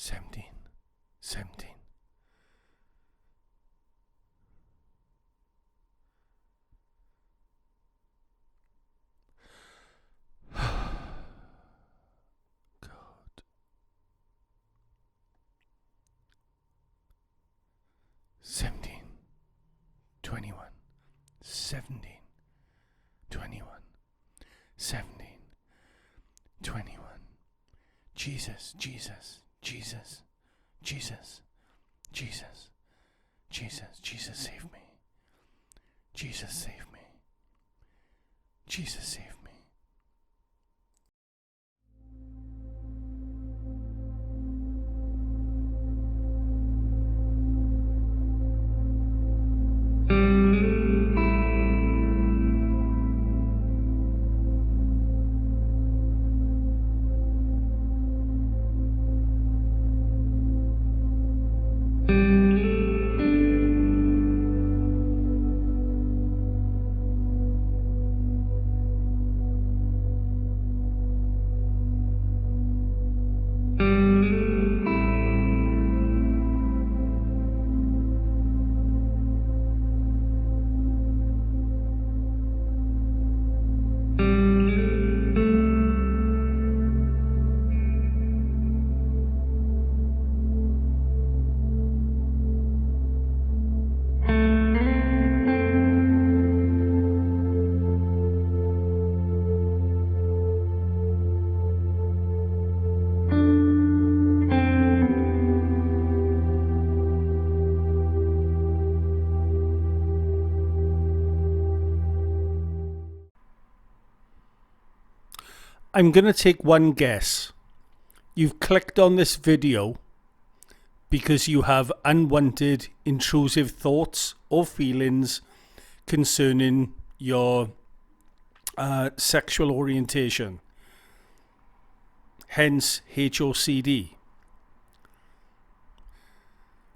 17, 17. God. 17, 21, 17, 21, 17, 21. Jesus, Jesus, Jesus, Jesus, Jesus, Jesus, Jesus, save me. Jesus, save me. Jesus, save me. I'm going to take one guess. You've clicked on this video because you have unwanted, intrusive thoughts or feelings concerning your sexual orientation. Hence HOCD.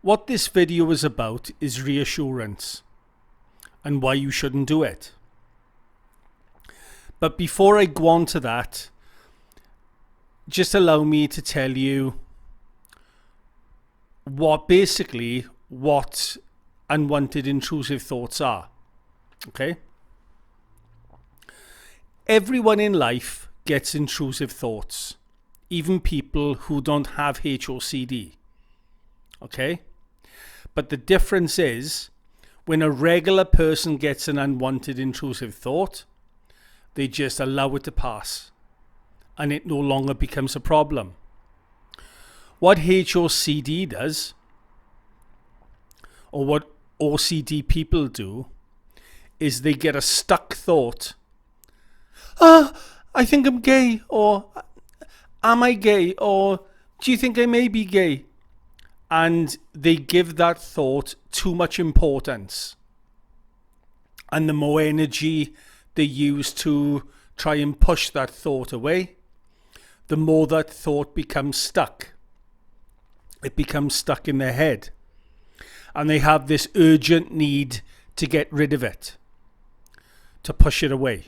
What this video is about is reassurance and why you shouldn't do it. But before I go on to that, just allow me to tell you what unwanted intrusive thoughts are. Okay? Everyone in life gets intrusive thoughts, even people who don't have HOCD. Okay? But the difference is, when a regular person gets an unwanted intrusive thought, they just allow it to pass and it no longer becomes a problem. What HOCD does, or what OCD people do, is they get a stuck thought. I think I'm gay, or am I gay, or do you think I may be gay? And they give that thought too much importance. And the more energy they use to try and push that thought away, the more that thought becomes stuck. It becomes stuck in their head. And they have this urgent need to get rid of it, to push it away.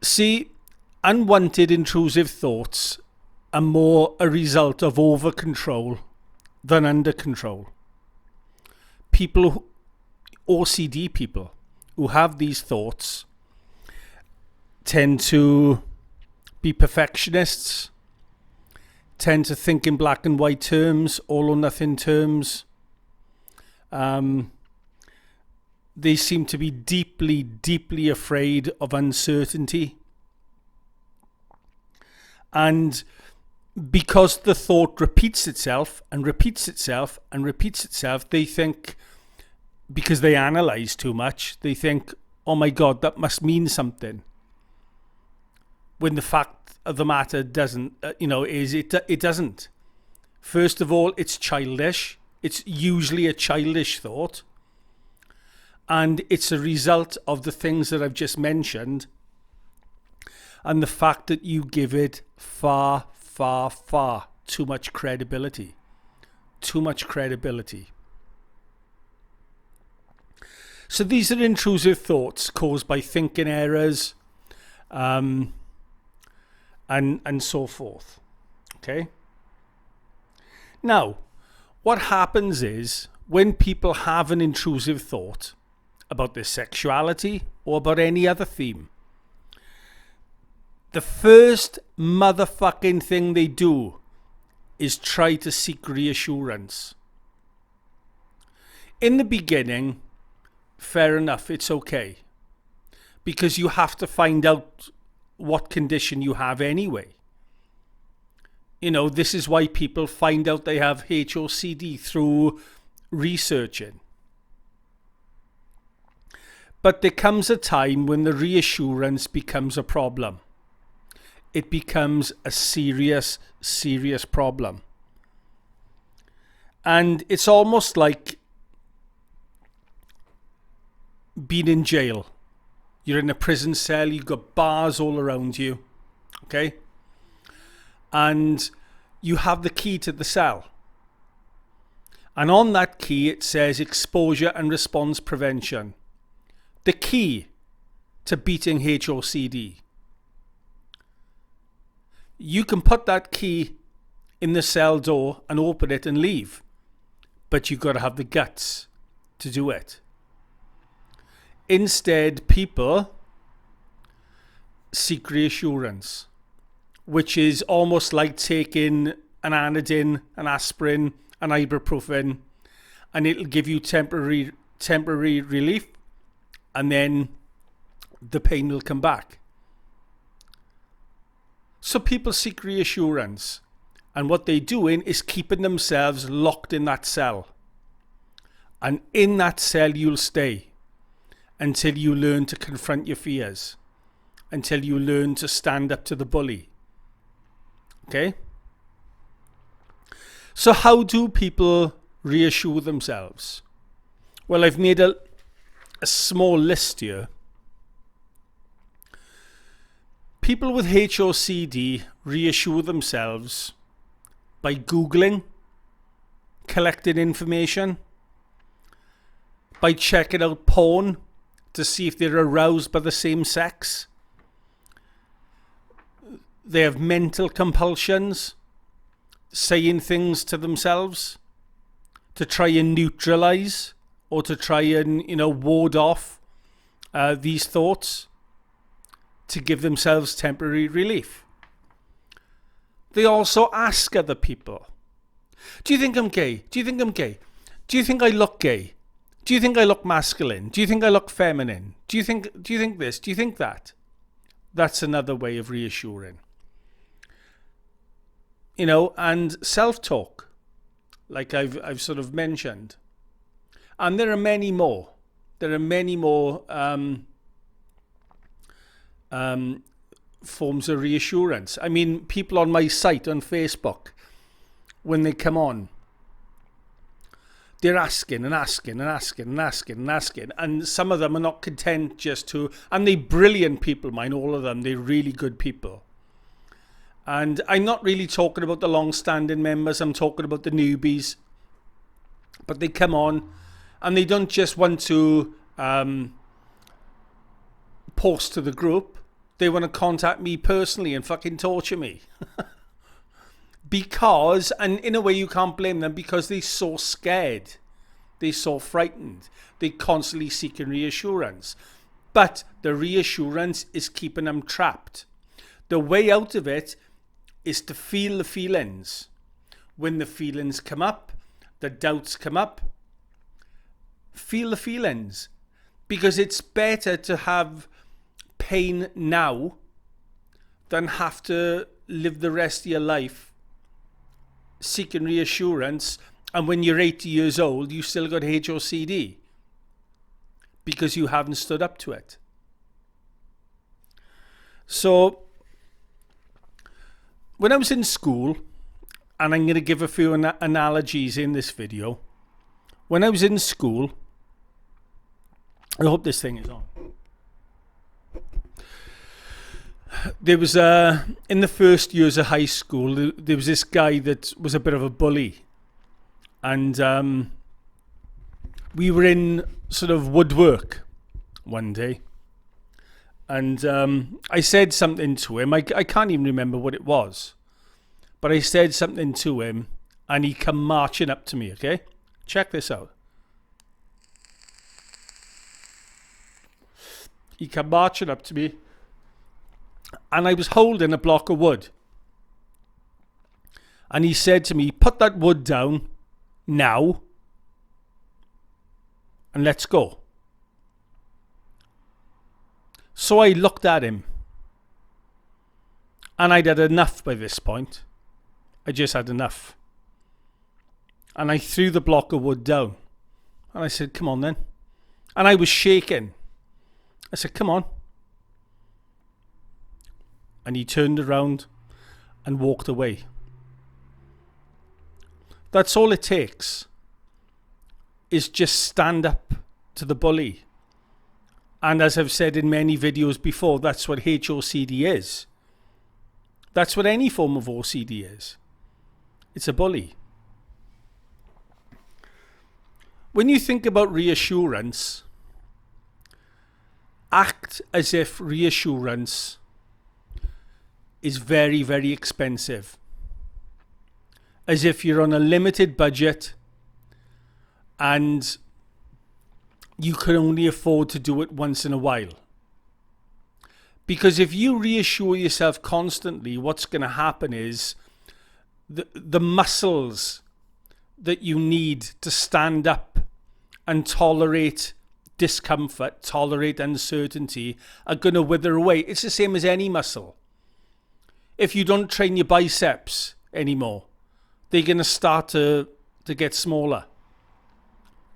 See, unwanted intrusive thoughts are more a result of over control than under control. OCD people who have these thoughts tend to be perfectionists, tend to think in black and white terms, all or nothing terms. They seem to be deeply, deeply afraid of uncertainty. And because the thought repeats itself and repeats itself and repeats itself, they think, because they analyze too much, they think, oh my God, that must mean something. When the fact of the matter doesn't, it doesn't. First of all, it's childish. It's usually a childish thought. And it's a result of the things that I've just mentioned. And the fact that you give it far, far, far too much credibility. Too much credibility. So these are intrusive thoughts caused by thinking errors, and so forth. Okay? Now, what happens is when people have an intrusive thought about their sexuality or about any other theme, the first motherfucking thing they do is try to seek reassurance. In the beginning, fair enough, it's okay. Because you have to find out what condition you have anyway. You know, this is why people find out they have HOCD through researching. But there comes a time when the reassurance becomes a problem. It becomes a serious, serious problem. And it's almost like being in jail. You're in a prison cell, you've got bars all around you, okay? And you have the key to the cell. And on that key it says exposure and response prevention. The key to beating HOCD. You can put that key in the cell door and open it and leave. But you've got to have the guts to do it. Instead, people seek reassurance, which is almost like taking an Anodin, an aspirin, an ibuprofen, and it'll give you temporary relief, and then the pain will come back. So people seek reassurance, and what they're doing is keeping themselves locked in that cell. And in that cell you'll stay until you learn to confront your fears, until you learn to stand up to the bully. Okay? So how do people reassure themselves? Well, I've made a small list here. People with HOCD reassure themselves by Googling, collecting information, by checking out porn to see if they're aroused by the same sex. They have mental compulsions, saying things to themselves to try and neutralize or to try and, ward off these thoughts to give themselves temporary relief. They also ask other people, do you think I'm gay? Do you think I'm gay? Do you think I look gay? Do you think I look masculine? Do you think I look feminine? Do you think this? Do you think that? That's another way of reassuring. And self-talk, like I've sort of mentioned. And there are many more. There are many more forms of reassurance. I mean, people on my site on Facebook, when they come on, they're asking and asking and asking and asking and asking. And some of them are not content just to... And they're brilliant people, mine, all of them. They're really good people. And I'm not really talking about the long-standing members. I'm talking about the newbies. But they come on and they don't just want to post to the group. They want to contact me personally and fucking torture me. Because, and in a way you can't blame them, because they're so scared. They're so frightened. They're constantly seeking reassurance. But the reassurance is keeping them trapped. The way out of it is to feel the feelings. When the feelings come up, the doubts come up, feel the feelings. Because it's better to have pain now than have to live the rest of your life seeking reassurance, and when you're 80 years old you still got HOCD because you haven't stood up to it. So when I was in school, and I'm going to give a few analogies in this video. When I was in school, I hope this thing is on. There was in the first years of high school, there was this guy that was a bit of a bully, and we were in sort of woodwork one day, and I said something to him. I can't even remember what it was, but But I said something to him and he come marching up to me, okay? Check this out. He come marching up to me and I was holding a block of wood. And he said to me, put that wood down now and let's go. So I looked at him and I'd had enough by this point. I just had enough. And I threw the block of wood down and I said, come on then. And I was shaking. I said, come on. And he turned around and walked away. That's all it takes, is just stand up to the bully. And as I've said in many videos before, that's what HOCD is. That's what any form of OCD is. It's a bully. When you think about reassurance, act as if reassurance is very, very expensive. As if you're on a limited budget and you can only afford to do it once in a while. Because if you reassure yourself constantly, what's going to happen is the muscles that you need to stand up and tolerate discomfort, tolerate uncertainty, are going to wither away. It's the same as any muscle. If you don't train your biceps anymore, they're going to start to get smaller.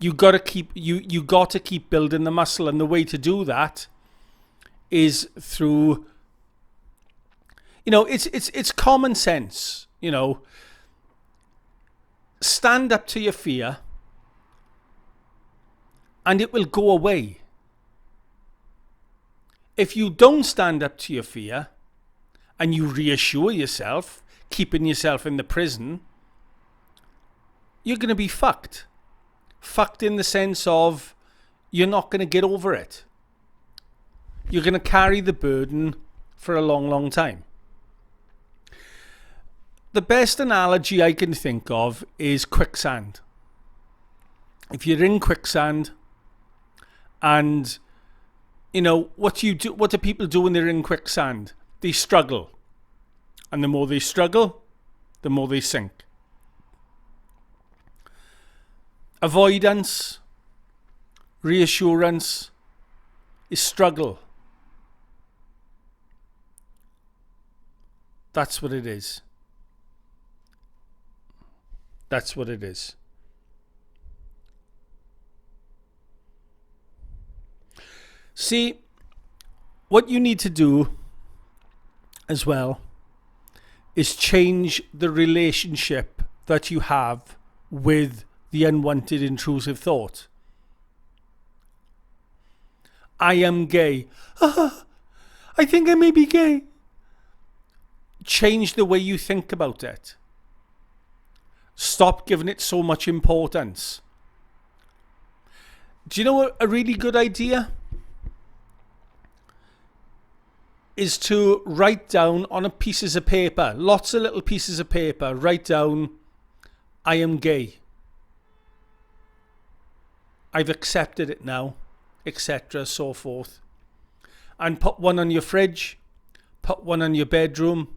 You got to keep building the muscle, and the way to do that is through, it's common sense. Stand up to your fear and it will go away. If you don't stand up to your fear and you reassure yourself, keeping yourself in the prison, you're going to be fucked. Fucked in the sense of you're not going to get over it. You're going to carry the burden for a long, long time. The best analogy I can think of is quicksand. If you're in quicksand and, what do people do when they're in quicksand? They struggle. And the more they struggle, the more they sink. Avoidance, reassurance is struggle. That's what it is. That's what it is. See, what you need to do as well is change the relationship that you have with the unwanted intrusive thought. I am gay. I think I may be gay. Change the way you think about it. Stop giving it so much importance. Do you know what a really good idea is? To write down on a pieces of paper, lots of little pieces of paper, write down, I am gay. I've accepted it now, etc., so forth. And put one on your fridge, put one on your bedroom,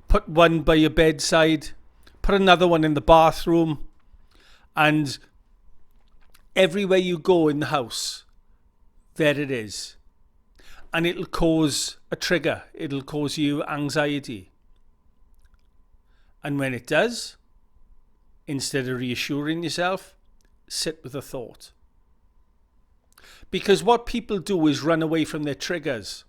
put one by your bedside, put another one in the bathroom, and everywhere you go in the house, there it is. And it'll cause a trigger. It'll cause you anxiety. And when it does, instead of reassuring yourself, sit with the thought. Because what people do is run away from their triggers.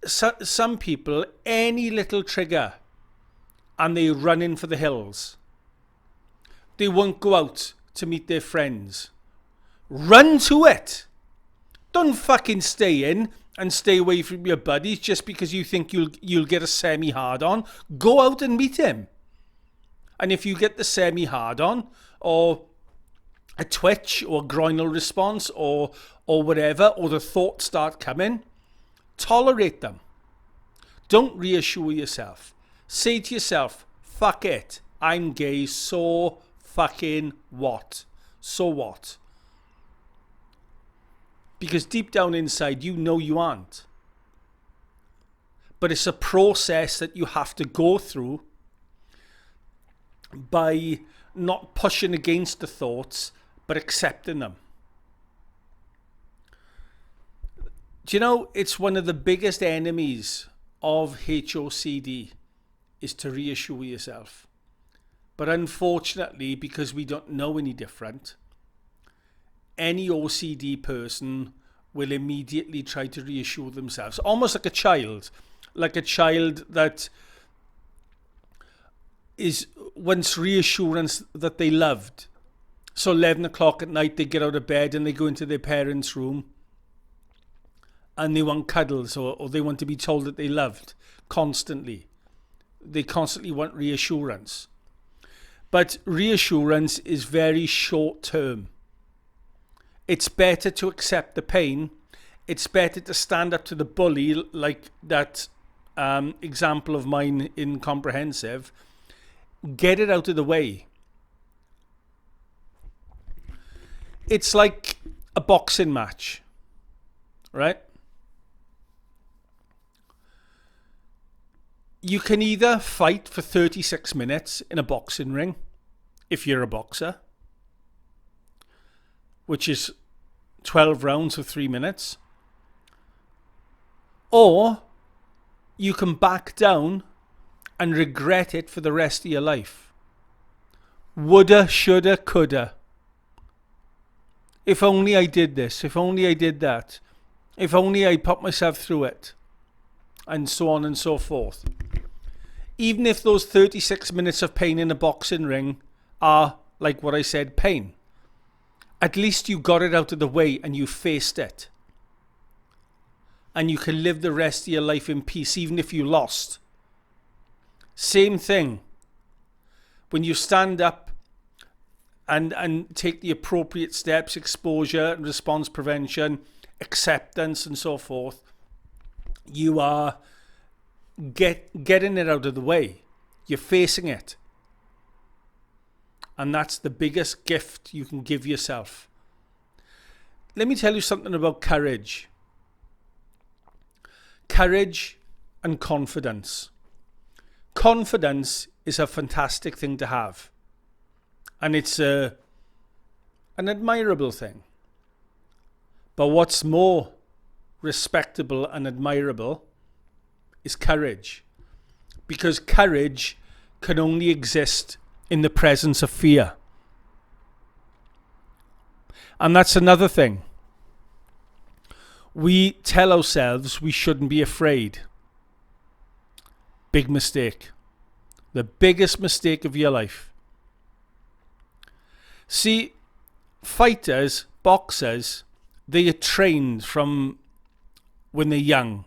Some people, any little trigger, and they run in for the hills. They won't go out to meet their friends. Run to it. Don't fucking stay in and stay away from your buddies just because you think you'll get a semi-hard on. Go out and meet him. And if you get the semi-hard on, or a twitch or groinal response or whatever, or the thoughts start coming, tolerate them. Don't reassure yourself. Say to yourself, fuck it. I'm gay, so fucking what? So what? Because deep down inside, you know you aren't. But it's a process that you have to go through by not pushing against the thoughts, but accepting them. Do you know, it's one of the biggest enemies of HOCD is to reassure yourself. But unfortunately, because we don't know any different, any OCD person will immediately try to reassure themselves, almost like a child that is wants reassurance that they loved. So 11 o'clock at night, they get out of bed and they go into their parents' room and they want cuddles, or they want to be told that they loved constantly. They constantly want reassurance. But reassurance is very short term. It's better to accept the pain. It's better to stand up to the bully, like that example of mine in Comprehensive. Get it out of the way. It's like a boxing match, right? You can either fight for 36 minutes in a boxing ring, if you're a boxer, which is 12 rounds of 3 minutes, or you can back down and regret it for the rest of your life. Woulda, shoulda, coulda. If only I did this, if only I did that, if only I put myself through it, and so on and so forth. Even if those 36 minutes of pain in a boxing ring are, like what I said, pain, at least you got it out of the way and you faced it. And you can live the rest of your life in peace, even if you lost. Same thing. When you stand up and take the appropriate steps, exposure, response prevention, acceptance and so forth, you are getting it out of the way. You're facing it. And that's the biggest gift you can give yourself. Let me tell you something about courage. Courage and confidence. Confidence is a fantastic thing to have. And it's an admirable thing. But what's more respectable and admirable is courage. Because courage can only exist in the presence of fear. And that's another thing. We tell ourselves we shouldn't be afraid. Big mistake. The biggest mistake of your life. See, fighters, boxers, they are trained from when they're young.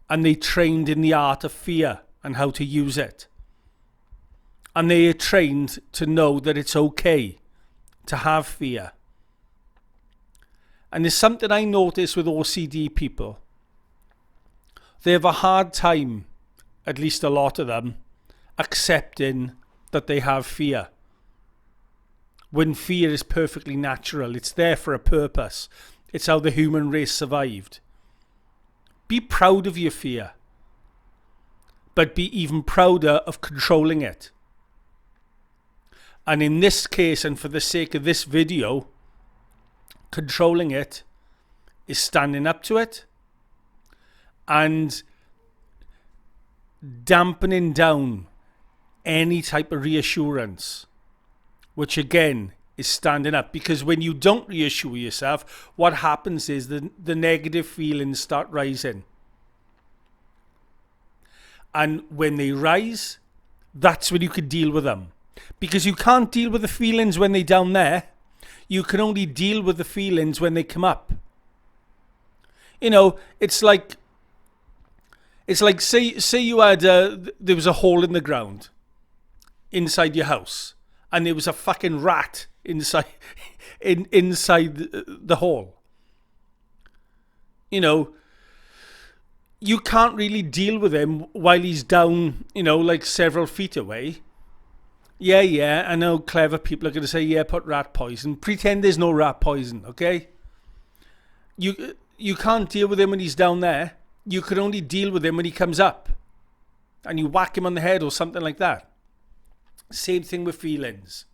And they trained in the art of fear and how to use it. And they are trained to know that it's okay to have fear. And there's something I notice with OCD people. They have a hard time, at least a lot of them, accepting that they have fear. When fear is perfectly natural, it's there for a purpose. It's how the human race survived. Be proud of your fear, but be even prouder of controlling it. And in this case, and for the sake of this video, controlling it is standing up to it and dampening down any type of reassurance, which again is standing up. Because when you don't reassure yourself, what happens is the negative feelings start rising. And when they rise, that's when you can deal with them. Because you can't deal with the feelings when they're down there. You can only deal with the feelings when they come up. You know, it's like say you had there was a hole in the ground inside your house, and there was a fucking rat inside the hole. You know, you can't really deal with him while he's down, like several feet away. Yeah, I know clever people are going to say, yeah, put rat poison. Pretend there's no rat poison, okay? You can't deal with him when he's down there. You can only deal with him when he comes up. And you whack him on the head or something like that. Same thing with feelings.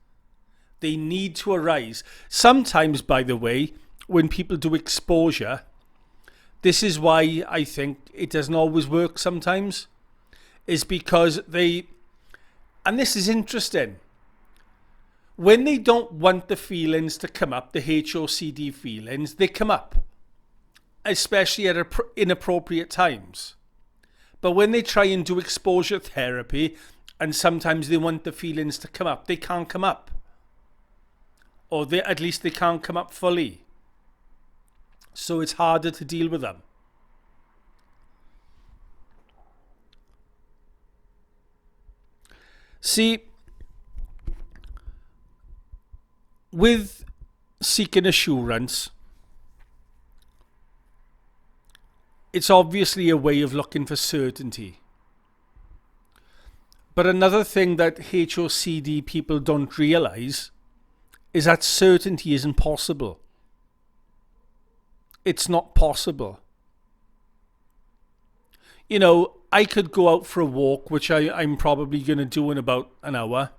They need to arise. Sometimes, by the way, when people do exposure, this is why I think it doesn't always work sometimes, is because and this is interesting, when they don't want the feelings to come up, the HOCD feelings, they come up, especially at inappropriate times. But when they try and do exposure therapy, and sometimes they want the feelings to come up, they can't come up. Or at least they can't come up fully. So it's harder to deal with them. See, with seeking assurance, it's obviously a way of looking for certainty. But another thing that HOCD people don't realize is that certainty isn't possible. It's not possible. I could go out for a walk, which I'm probably going to do in about an hour.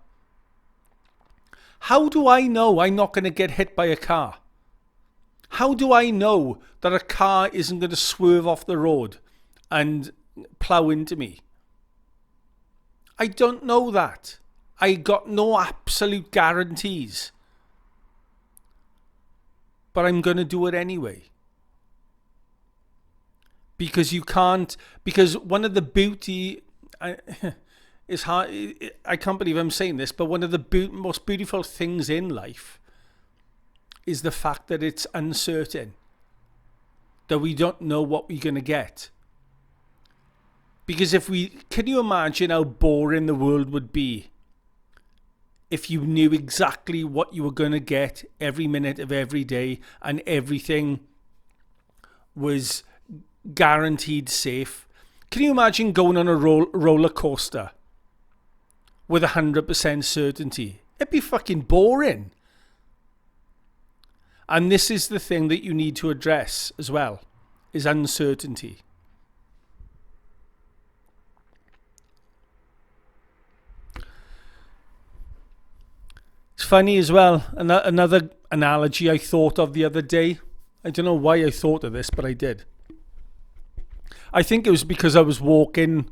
How do I know I'm not going to get hit by a car? How do I know that a car isn't going to swerve off the road and plough into me? I don't know that. I got no absolute guarantees. But I'm going to do it anyway. Because you can't, because one of the beauty, is hard, I can't believe I'm saying this, but one of the most beautiful things in life is the fact that it's uncertain, that we don't know what we're going to get. Because can you imagine how boring the world would be if you knew exactly what you were going to get every minute of every day and everything was guaranteed safe? Can you imagine going on a roller coaster with 100% certainty? It'd be fucking boring. And this is the thing that you need to address as well, is uncertainty. It's funny as well, another analogy I thought of the other day. I don't know why I thought of this, but I did. I think it was because I was walking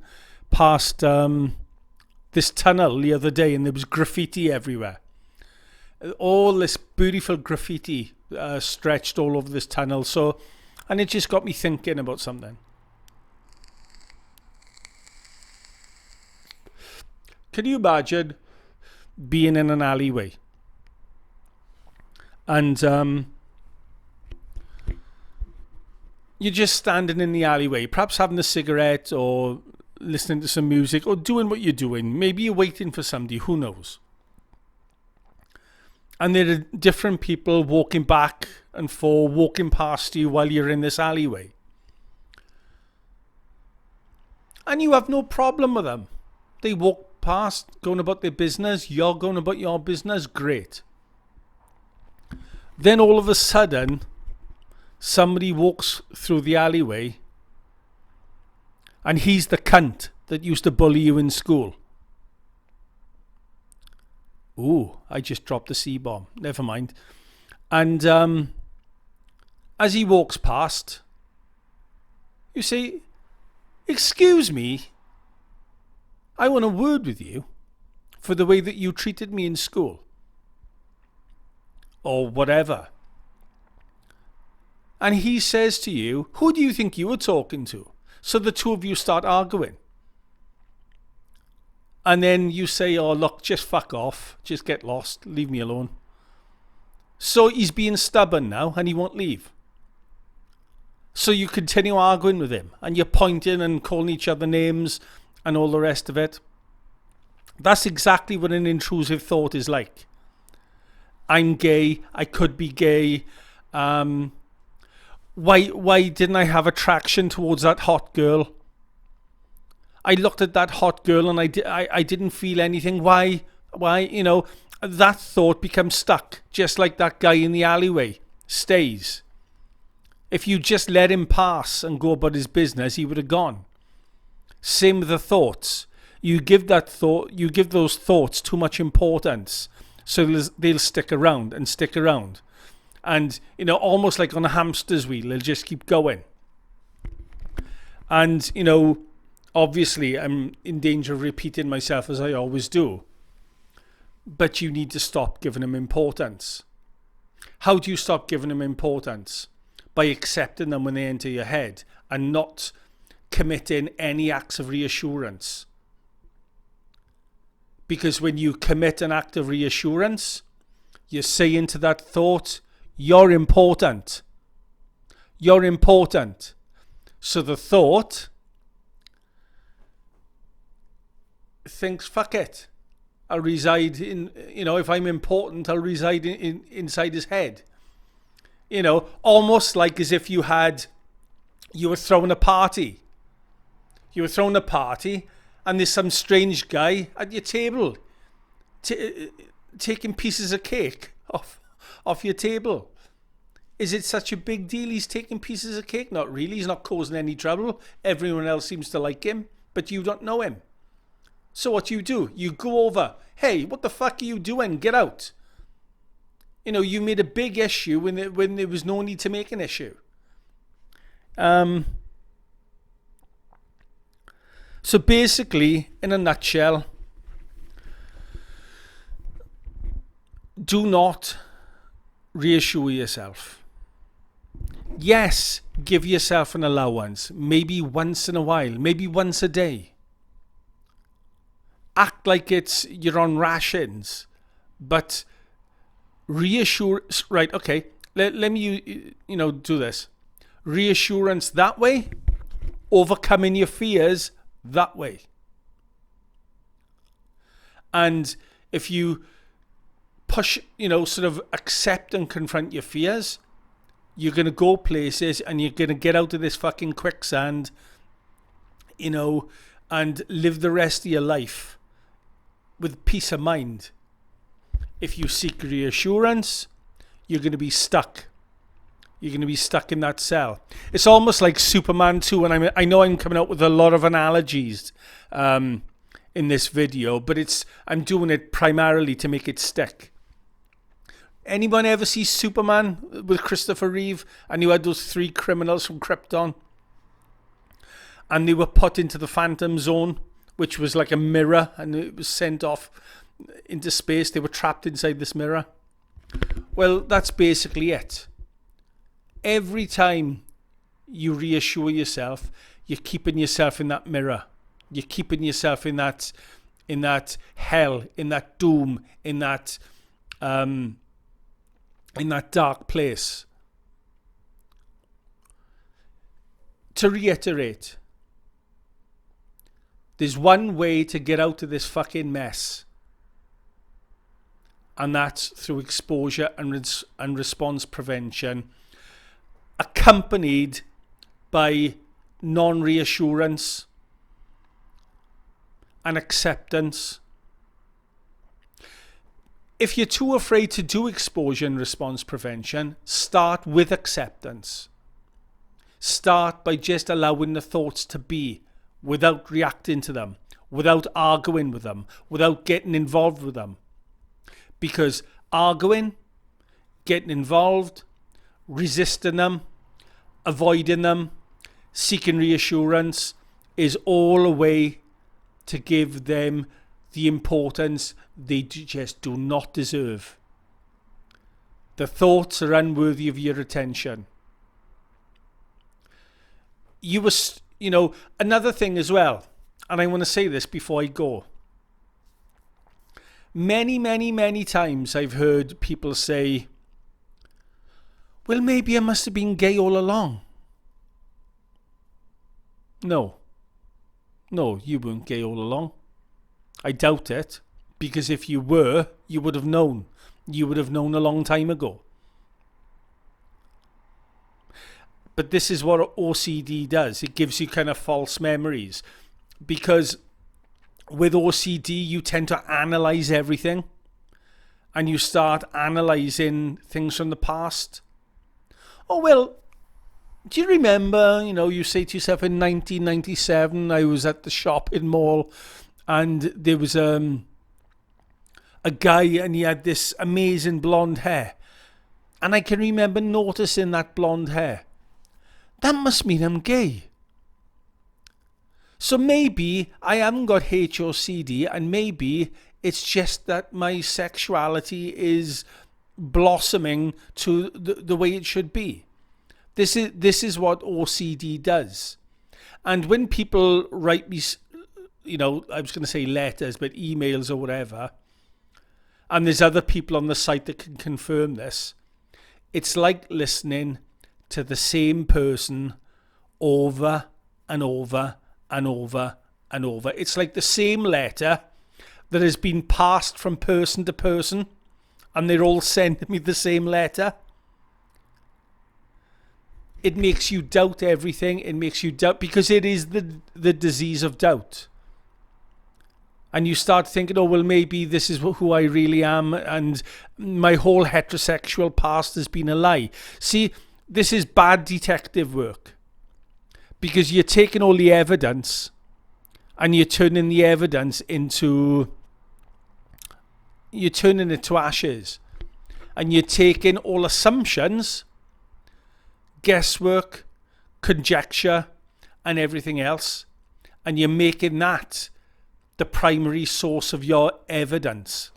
past this tunnel the other day and there was graffiti everywhere. All this beautiful graffiti stretched all over this tunnel. And it just got me thinking about something. Can you imagine being in an alleyway and you're just standing in the alleyway, perhaps having a cigarette or listening to some music or doing what you're doing. Maybe you're waiting for somebody, who knows? And there are different people walking back and forth, walking past you while you're in this alleyway. And you have no problem with them. They walk past, going about their business. You're going about your business. Great. Then all of a sudden, somebody walks through the alleyway and he's the cunt that used to bully you in school. Ooh, I just dropped a C-bomb. Never mind. And as he walks past, you say, "Excuse me, I want a word with you for the way that you treated me in school." Or whatever. And he says to you, "Who do you think you were talking to?" So the two of you start arguing. And then you say, "Oh, look, just fuck off. Just get lost. Leave me alone." So he's being stubborn now and he won't leave. So you continue arguing with him and you're pointing and calling each other names and all the rest of it. That's exactly what an intrusive thought is like. I'm gay. I could be gay. Why didn't I have attraction towards that hot girl? I looked at that hot girl and I didn't feel anything. Why? You know, that thought becomes stuck, just like that guy in the alleyway stays. If you just let him pass and go about his business, he would have gone. Same with the thoughts. You give those thoughts too much importance, so they'll stick around and stick around. And, you know, almost like on a hamster's wheel, they'll just keep going. And, you know, obviously I'm in danger of repeating myself as I always do. But you need to stop giving them importance. How do you stop giving them importance? By accepting them when they enter your head and not committing any acts of reassurance. Because when you commit an act of reassurance, you're saying to that thought, you're important. You're important. So the thought thinks, fuck it. I'll reside in, you know, if I'm important, I'll reside inside his head. You know, almost like as if you were throwing a party. You were throwing a party and there's some strange guy at your table taking pieces of cake off your table. Is it such a big deal he's taking pieces of cake? Not really. He's not causing any trouble. Everyone else seems to like him, but you don't know him. So what you do, you go over. Hey, what the fuck are you doing? Get out. You know, you made a big issue when there was no need to make an issue. So basically, in a nutshell, do not reassure yourself. Yes, give yourself an allowance, maybe once in a while, maybe once a day. Act like you're on rations, but reassure, right, okay, let me, you know, do this. Reassurance that way, overcoming your fears that way. And if you push, you know, sort of accept and confront your fears, you're going to go places and you're going to get out of this fucking quicksand, you know, and live the rest of your life with peace of mind. If you seek reassurance, you're going to be stuck. You're going to be stuck in that cell. It's almost like Superman 2, and I know I'm coming out with a lot of analogies in this video, but I'm doing it primarily to make it stick. Anyone ever see Superman with Christopher Reeve? And you had those 3 criminals from Krypton, and they were put into the Phantom Zone, which was like a mirror, and it was sent off into space. They were trapped inside this mirror. Well, that's basically it. Every time you reassure yourself, you're keeping yourself in that mirror. You're keeping yourself in that hell, in that doom, in that dark place. To reiterate, there's one way to get out of this fucking mess, and that's through exposure and response prevention, accompanied by non-reassurance and acceptance. If you're too afraid to do exposure and response prevention, start with acceptance. Start by just allowing the thoughts to be without reacting to them, without arguing with them, without getting involved with them. Because arguing, getting involved, resisting them, avoiding them, seeking reassurance is all a way to give them the importance they just do not deserve. The thoughts are unworthy of your attention. You know, another thing as well, and I want to say this before I go. Many, many, many times I've heard people say, well, maybe I must have been gay all along. No, you weren't gay all along. I doubt it, because if you were, you would have known. You would have known a long time ago. But this is what OCD does. It gives you kind of false memories. Because with OCD, you tend to analyze everything. And you start analyzing things from the past. Oh, well, do you remember, you say to yourself, in 1997, I was at the shopping mall and there was a guy and he had this amazing blonde hair. And I can remember noticing that blonde hair. That must mean I'm gay. So maybe I haven't got HOCD, and maybe it's just that my sexuality is blossoming to the way it should be. This is what OCD does. And when people write me, I was going to say letters, but emails or whatever, and there's other people on the site that can confirm this, it's like listening to the same person over and over and over and over. It's like the same letter that has been passed from person to person, and they're all sending me the same letter. It makes you doubt everything. It makes you doubt, because it is the disease of doubt. And you start thinking, oh, well, maybe this is who I really am, and my whole heterosexual past has been a lie. See, this is bad detective work, because you're taking all the evidence and you're turning the evidence into ashes, and you're taking all assumptions, guesswork, conjecture, and everything else, and you're making that the primary source of your evidence.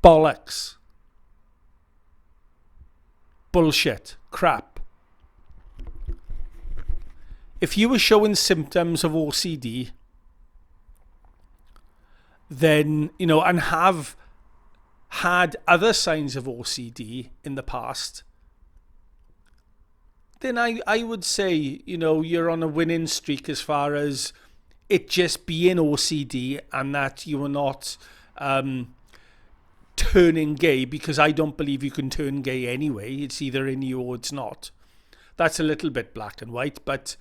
Bollocks. Bullshit. Crap. If you were showing symptoms of OCD, then, and have had other signs of OCD in the past, then I would say, you're on a winning streak as far as it just being OCD, and that you are not turning gay, because I don't believe you can turn gay anyway. It's either in you or it's not. That's a little bit black and white, but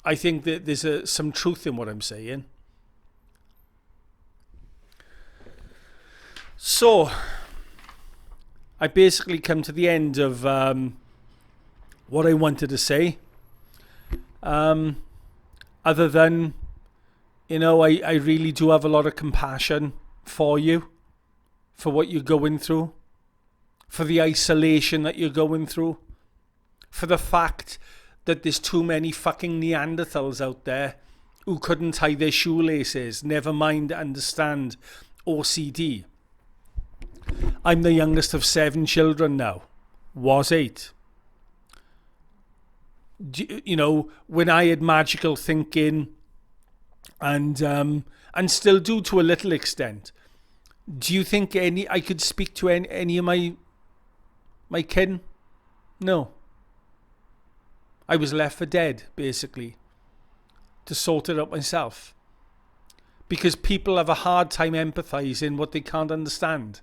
I think that there's some truth in what I'm saying. So, I basically come to the end of what I wanted to say. Other than, I really do have a lot of compassion for you, for what you're going through, for the isolation that you're going through, for the fact that there's too many fucking Neanderthals out there who couldn't tie their shoelaces, never mind understand OCD. I'm the youngest of 7 children now. Was 8. When I had magical thinking, and still do to a little extent, do you think I could speak to any of my kin? No. I was left for dead, basically, to sort it out myself. Because people have a hard time empathizing what they can't understand.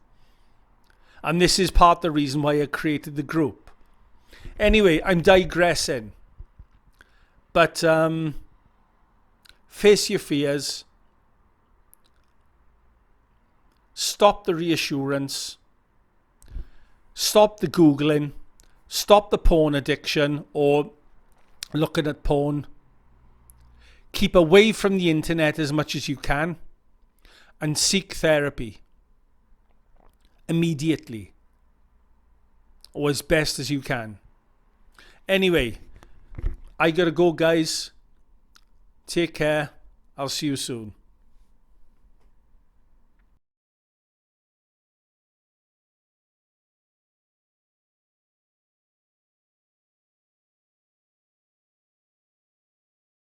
And this is part of the reason why I created the group. Anyway, I'm digressing. But face your fears. Stop the reassurance. Stop the Googling. Stop the porn addiction or looking at porn. Keep away from the internet as much as you can, and seek therapy immediately, or as best as you can. Anyway, I gotta go, guys. Take care. I'll see you soon.